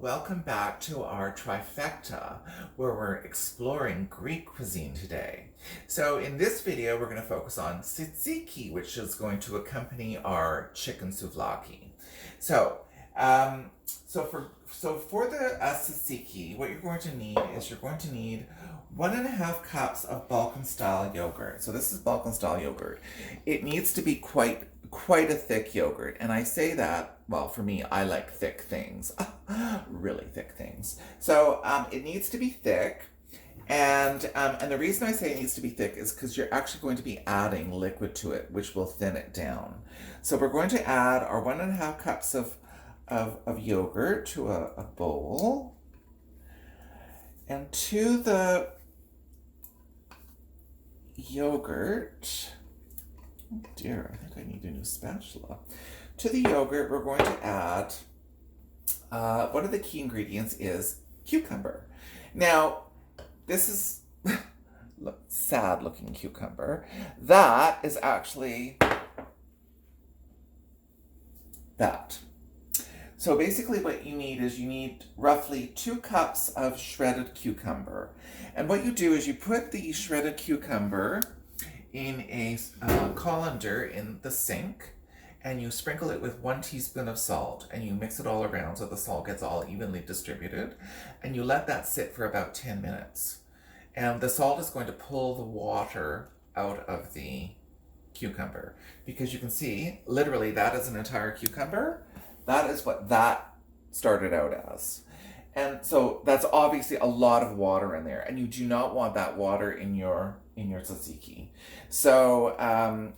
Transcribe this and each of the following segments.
welcome back to our trifecta where we're exploring Greek cuisine today. So in this video we're going to focus on tzatziki, which is going to accompany our chicken souvlaki. So for the tzatziki, what you're going to need is 1.5 cups of Balkan style yogurt. So this is Balkan style yogurt. It needs to be quite a thick yogurt, and I say that, well, for me, I like thick things, really thick things. So it needs to be thick, and the reason I say it needs to be thick is because you're actually going to be adding liquid to it, which will thin it down. So we're going to add our 1.5 cups of yogurt to a bowl, and to the yogurt, oh dear, I think I need a new spatula. To the yogurt, we're going to add, one of the key ingredients is cucumber. Now, this is sad looking cucumber. That is actually that. So basically what you need roughly 2 cups of shredded cucumber. And what you do is you put the shredded cucumber in a colander in the sink, and you sprinkle it with 1 teaspoon of salt, and you mix it all around so the salt gets all evenly distributed, and you let that sit for about 10 minutes. And the salt is going to pull the water out of the cucumber, because you can see, literally, that is an entire cucumber. That is what that started out as. And so that's obviously a lot of water in there, and you do not want that water in your tzatziki. So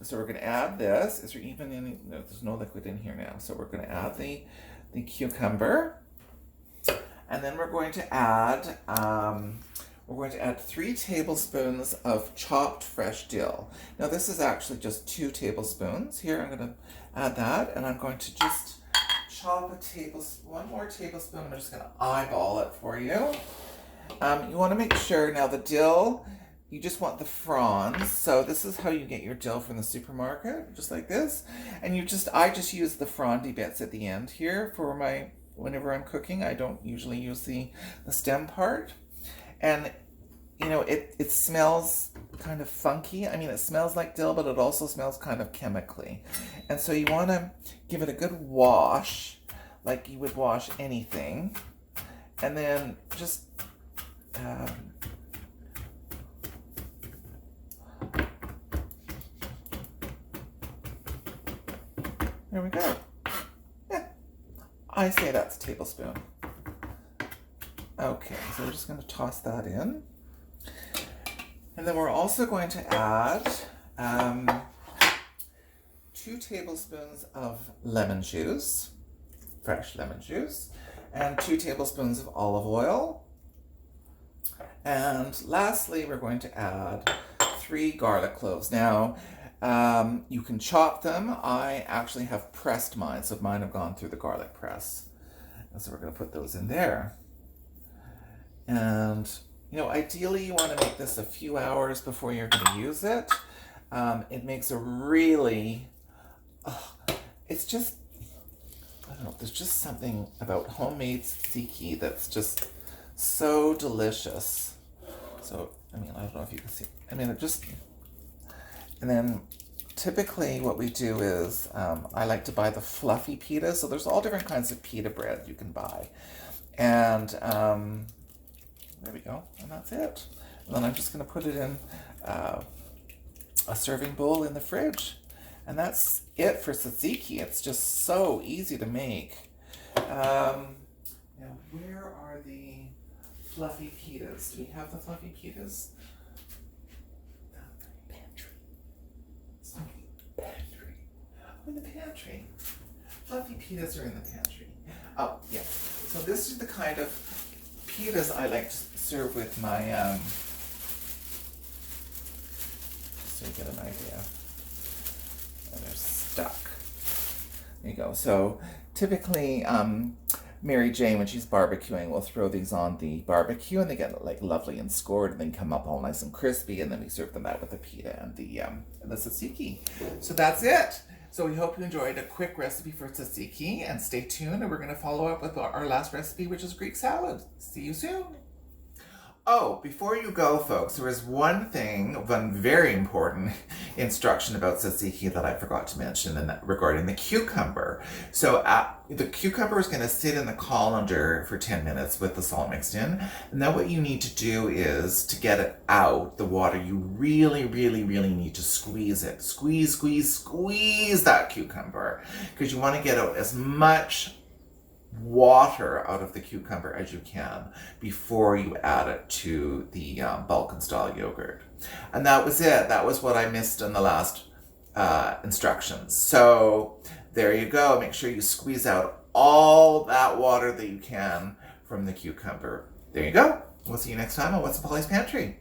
so we're going to add this. Is there even any? No, there's no liquid in here now. So we're going to add the cucumber, and then we're going to add 3 tablespoons of chopped fresh dill. Now this is actually just 2 tablespoons. Here I'm going to add that, and I'm going to just chop one more tablespoon. I'm just going to eyeball it for you. You want to make sure, now the dill, you just want the fronds. So this is how you get your dill from the supermarket, just like this. And I just use the frondy bits at the end here for whenever I'm cooking. I don't usually use the stem part. And you know, it smells kind of funky. I mean, it smells like dill, but it also smells kind of chemically. And so you want to give it a good wash, like you would wash anything. And then just there we go. Yeah, I say that's a tablespoon. Okay, so we're just going to toss that in. And then we're also going to add 2 tablespoons of lemon juice, fresh lemon juice, and 2 tablespoons of olive oil. And lastly, we're going to add 3 garlic cloves. Now, you can chop them. I actually have pressed mine, so mine have gone through the garlic press. And so we're going to put those in there. And you know, ideally you want to make this a few hours before you're going to use it. It makes a really, it's just, I don't know, there's just something about homemade tzatziki that's just so delicious. So, I mean, I don't know if you can see, I mean, and then typically what we do is, I like to buy the fluffy pita. So there's all different kinds of pita bread you can buy. And, there we go, and that's it. And then I'm just going to put it in a serving bowl in the fridge. And that's it for tzatziki. It's just so easy to make. Now, where are the fluffy pitas? Do we have the fluffy pitas? Pantry. Pantry. Oh, in the pantry. Fluffy pitas are in the pantry. Oh, yeah. So this is the kind of pitas I like to serve with my, so you get an idea. And they're stuck. There you go. So typically, Mary Jane, when she's barbecuing, will throw these on the barbecue, and they get like lovely and scored, and then come up all nice and crispy, and then we serve them out with the pita and the tzatziki. So that's it. So we hope you enjoyed a quick recipe for tzatziki, and stay tuned, and we're going to follow up with our last recipe, which is Greek salad. See you soon. Oh, before you go, folks, there is one very important instruction about tzatziki that I forgot to mention, and regarding the cucumber. So the cucumber is going to sit in the colander for 10 minutes with the salt mixed in. And then what you need to do is, to get it out, the water, you really, really, really need to squeeze it. Squeeze, squeeze, squeeze that cucumber, because you want to get out as much water out of the cucumber as you can before you add it to the Balkan style yogurt. And that was it. That was what I missed in the last instructions. So there you go. Make sure you squeeze out all that water that you can from the cucumber. There you go. We'll see you next time on What's in Polly's Pantry.